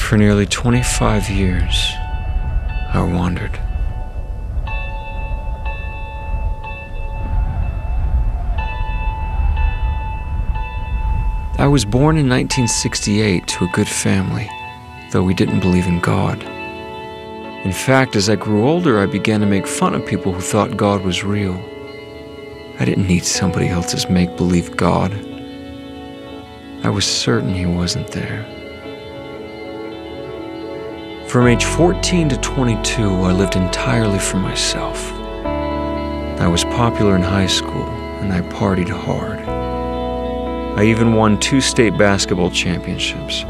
For nearly 25 years, I wandered. I was born in 1968 to a good family, though we didn't believe in God. In fact, as I grew older, I began to make fun of people who thought God was real. I didn't need somebody else's make-believe God. I was certain He wasn't there. From age 14 to 22, I lived entirely for myself. I was popular in high school, and I partied hard. I even won 2 state basketball championships.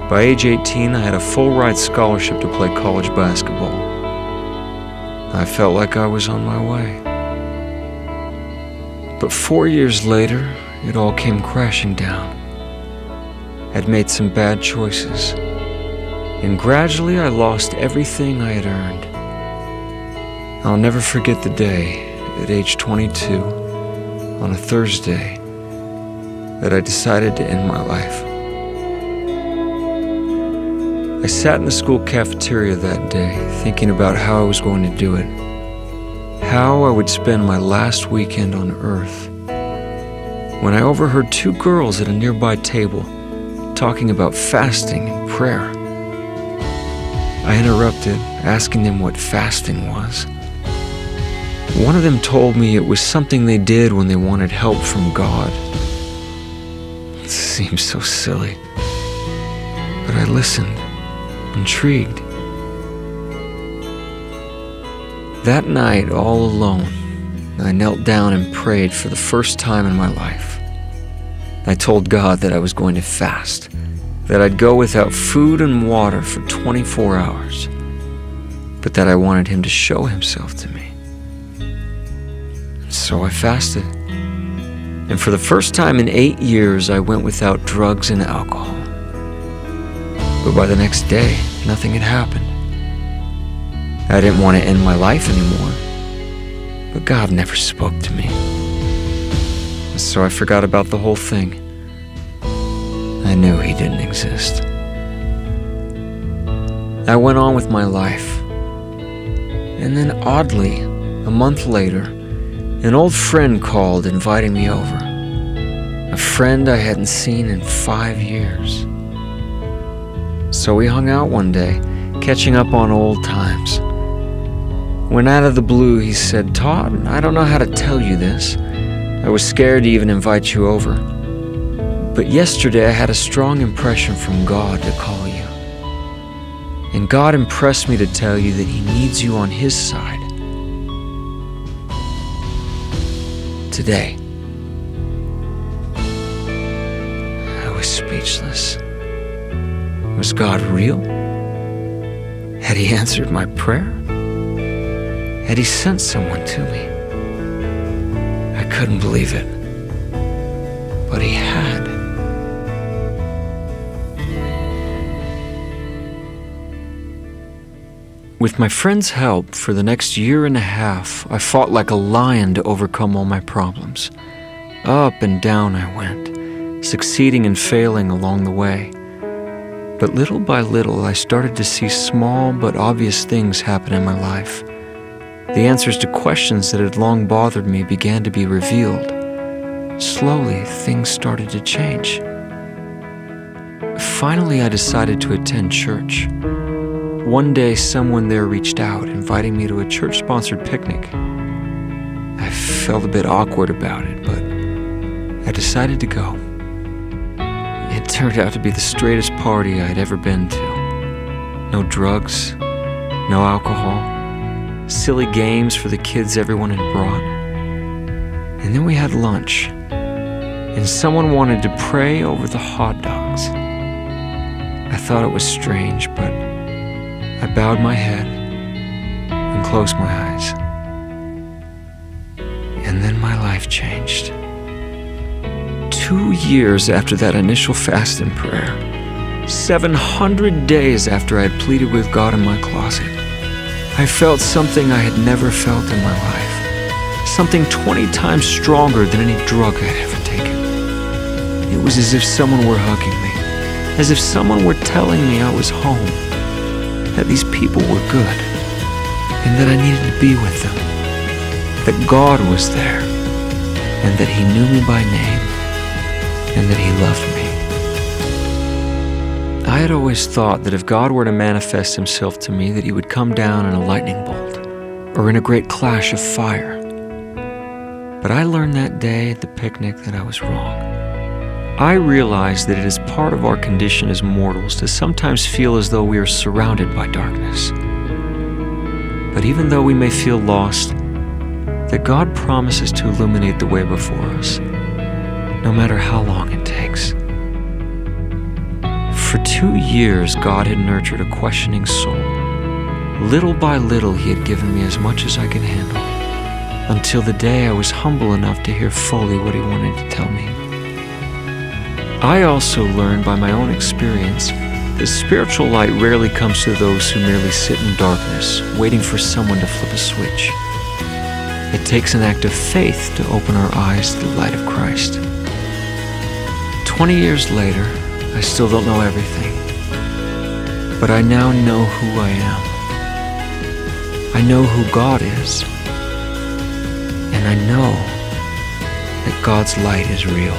By age 18, I had a full-ride scholarship to play college basketball. I felt like I was on my way. But 4 years later, it all came crashing down. I'd made some bad choices, and gradually I lost everything I had earned. I'll never forget the day, at age 22, on a Thursday, that I decided to end my life. I sat in the school cafeteria that day, thinking about how I was going to do it, how I would spend my last weekend on Earth, when I overheard 2 girls at a nearby table talking about fasting and prayer. I interrupted, asking them what fasting was. One of them told me it was something they did when they wanted help from God. It seemed so silly, but I listened, intrigued. That night, all alone, I knelt down and prayed for the first time in my life. I told God that I was going to fast, that I'd go without food and water for 24 hours, but that I wanted Him to show Himself to me. So I fasted. And for the first time in 8 years, I went without drugs and alcohol. But by the next day, nothing had happened. I didn't want to end my life anymore, but God never spoke to me. So I forgot about the whole thing. I knew He didn't exist. I went on with my life. And then oddly, a month later, an old friend called inviting me over. A friend I hadn't seen in 5 years. So we hung out one day, catching up on old times. When out of the blue he said, "Todd, I don't know how to tell you this. I was scared to even invite you over. But yesterday I had a strong impression from God to call you. And God impressed me to tell you that He needs you on His side. Today." I was speechless. Was God real? Had He answered my prayer? Had He sent someone to me? I couldn't believe it, but He had. With my friend's help, for the next year and a half, I fought like a lion to overcome all my problems. Up and down I went, succeeding and failing along the way. But little by little, I started to see small but obvious things happen in my life. The answers to questions that had long bothered me began to be revealed. Slowly, things started to change. Finally, I decided to attend church. One day, someone there reached out, inviting me to a church-sponsored picnic. I felt a bit awkward about it, but I decided to go. It turned out to be the straightest party I'd ever been to. No drugs, no alcohol, silly games for the kids everyone had brought. And then we had lunch, and someone wanted to pray over the hot dogs. I thought it was strange, but I bowed my head and closed my eyes. And then my life changed. 2 years after that initial fast and prayer, 700 days after I had pleaded with God in my closet, I felt something I had never felt in my life. Something 20 times stronger than any drug I'd ever taken. It was as if someone were hugging me, as if someone were telling me I was home, that these people were good, and that I needed to be with them, that God was there, and that He knew me by name, and that He loved me. I had always thought that if God were to manifest Himself to me, that He would come down in a lightning bolt, or in a great clash of fire. But I learned that day at the picnic that I was wrong. I realized that it is part of our condition as mortals to sometimes feel as though we are surrounded by darkness. But even though we may feel lost, that God promises to illuminate the way before us, no matter how long it takes. For 2 years, God had nurtured a questioning soul. Little by little, He had given me as much as I could handle, until the day I was humble enough to hear fully what He wanted to tell me. I also learned by my own experience that spiritual light rarely comes to those who merely sit in darkness, waiting for someone to flip a switch. It takes an act of faith to open our eyes to the light of Christ. 20 years later, I still don't know everything, but I now know who I am. I know who God is, and I know that God's light is real.